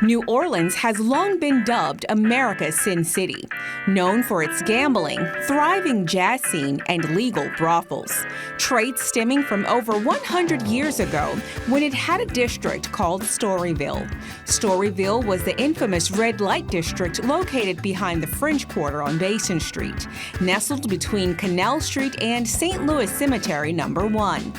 New Orleans has long been dubbed America's Sin City, known for its gambling, thriving jazz scene, and legal brothels. Traits stemming from over 100 years ago when it had a district called Storyville. Storyville was the infamous red light district located behind the French Quarter on Basin Street, nestled between Canal Street and St. Louis Cemetery No. 1.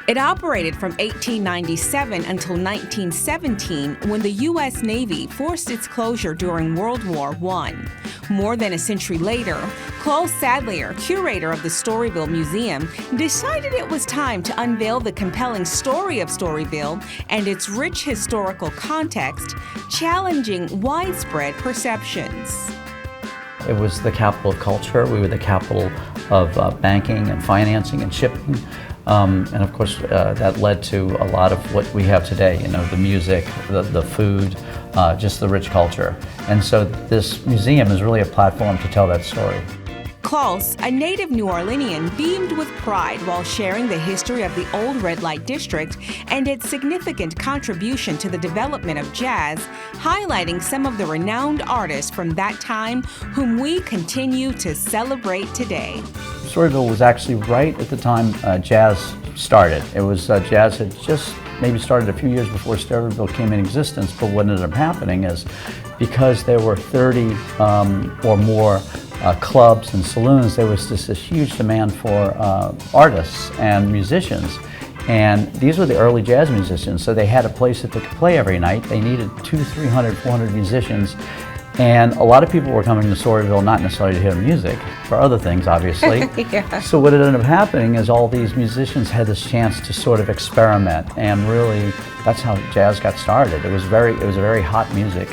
It operated from 1897 until 1917 when the U.S. Navy forced its closure during World War I. More than a century later, Claude Sadlier, curator of the Storyville Museum, decided it was time to unveil the compelling story of Storyville and its rich historical context, challenging widespread perceptions. It was the capital of culture. We were the capital of banking and financing and shipping. And of course, that led to a lot of what we have today, the music, the food, just the rich culture. And so this museum is really a platform to tell that story. Klaus, a native New Orleanian, beamed with pride while sharing the history of the old red light district and its significant contribution to the development of jazz, highlighting some of the renowned artists from that time whom we continue to celebrate today. Storyville was actually right at the time jazz started. It was jazz had just maybe started a few years before Storyville came in existence, but what ended up happening is because there were 30 or more clubs and saloons, there was just this huge demand for artists and musicians. And these were the early jazz musicians, so they had a place that they could play every night. They needed 200, 300, 400 musicians. And a lot of people were coming to Storyville not necessarily to hear music, for other things, obviously. Yeah. So what ended up happening is all these musicians had this chance to sort of experiment, and really, that's how jazz got started. It was a very hot music,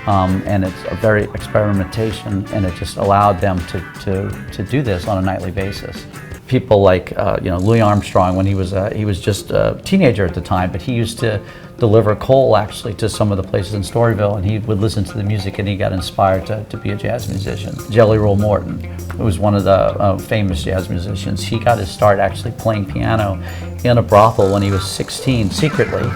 and it's a very experimentation, and it just allowed them to do this on a nightly basis. People like Louis Armstrong, when he was just a teenager at the time, but he used to deliver coal actually to some of the places in Storyville, and he would listen to the music and he got inspired to be a jazz musician. Jelly Roll Morton, who was one of the famous jazz musicians, he got his start actually playing piano in a brothel when he was 16, secretly.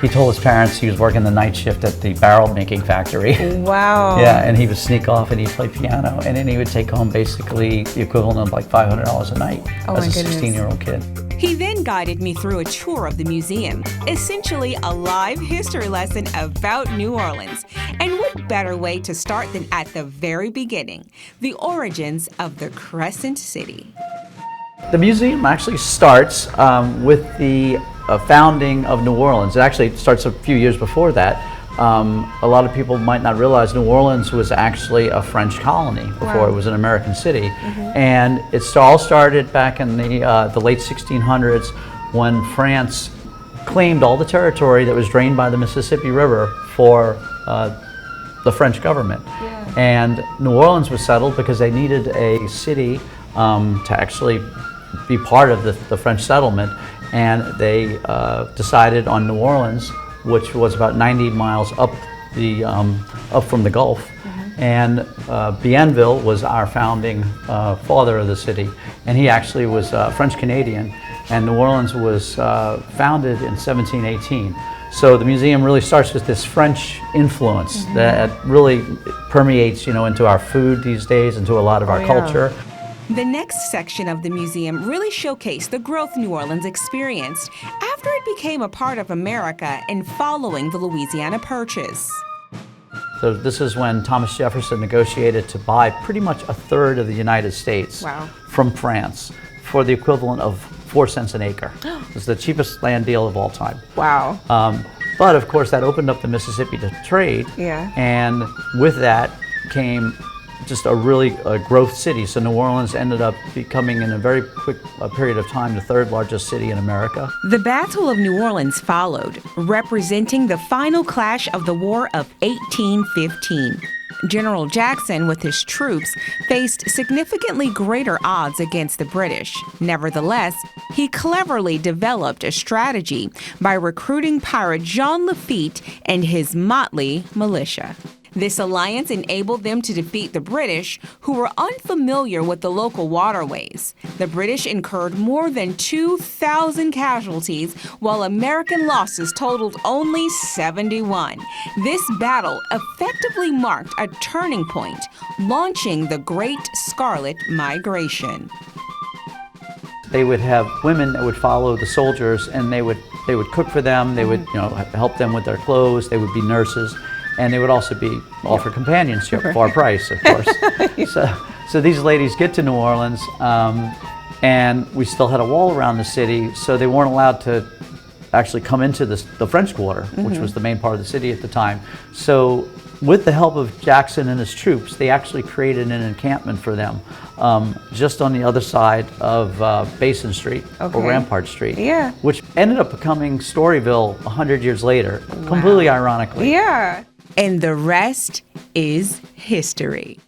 He told his parents he was working the night shift at the barrel making factory. Wow. Yeah, and he would sneak off and he'd play piano, and then he would take home basically the equivalent of like $500 a night as a 16-year-old kid. He then guided me through a tour of the museum, essentially a live history lesson about New Orleans. And what better way to start than at the very beginning, the origins of the Crescent City. The museum actually starts with the founding of New Orleans. It actually starts a few years before that. A lot of people might not realize New Orleans was actually a French colony before it was an American city. And it all started back in the late 1600s when France claimed all the territory that was drained by the Mississippi River for the French government. And New Orleans was settled because they needed a city to actually be part of the French settlement, and they decided on New Orleans, which was about 90 miles up from the Gulf. And Bienville was our founding father of the city, and he actually was French-Canadian, and New Orleans was founded in 1718. So the museum really starts with this French influence that really permeates, into our food these days, into a lot of our culture. The next section of the museum really showcased the growth New Orleans experienced after it became a part of America and following the Louisiana Purchase. So this is when Thomas Jefferson negotiated to buy pretty much a third of the United States from France for the equivalent of 4 cents an acre. It was the cheapest land deal of all time. Wow. But of course that opened up the Mississippi to trade, and with that came just a really growth city. So New Orleans ended up becoming, in a very quick period of time, the 3rd largest city in America. The Battle of New Orleans followed, representing the final clash of the War of 1815. General Jackson, with his troops, faced significantly greater odds against the British. Nevertheless, he cleverly developed a strategy by recruiting pirate Jean Lafitte and his motley militia. This alliance enabled them to defeat the British, who were unfamiliar with the local waterways. The British incurred more than 2,000 casualties, while American losses totaled only 71. This battle effectively marked a turning point, launching the Great Scarlet Migration. They would have women that would follow the soldiers, and they would cook for them. They would help them with their clothes. They would be nurses, and they would also be offered companionship for a price, of course. So these ladies get to New Orleans, and we still had a wall around the city, so they weren't allowed to actually come into the French Quarter, which was the main part of the city at the time. So with the help of Jackson and his troops, they actually created an encampment for them just on the other side of Basin Street, or Rampart Street, which ended up becoming Storyville 100 years later, completely ironically. And the rest is history.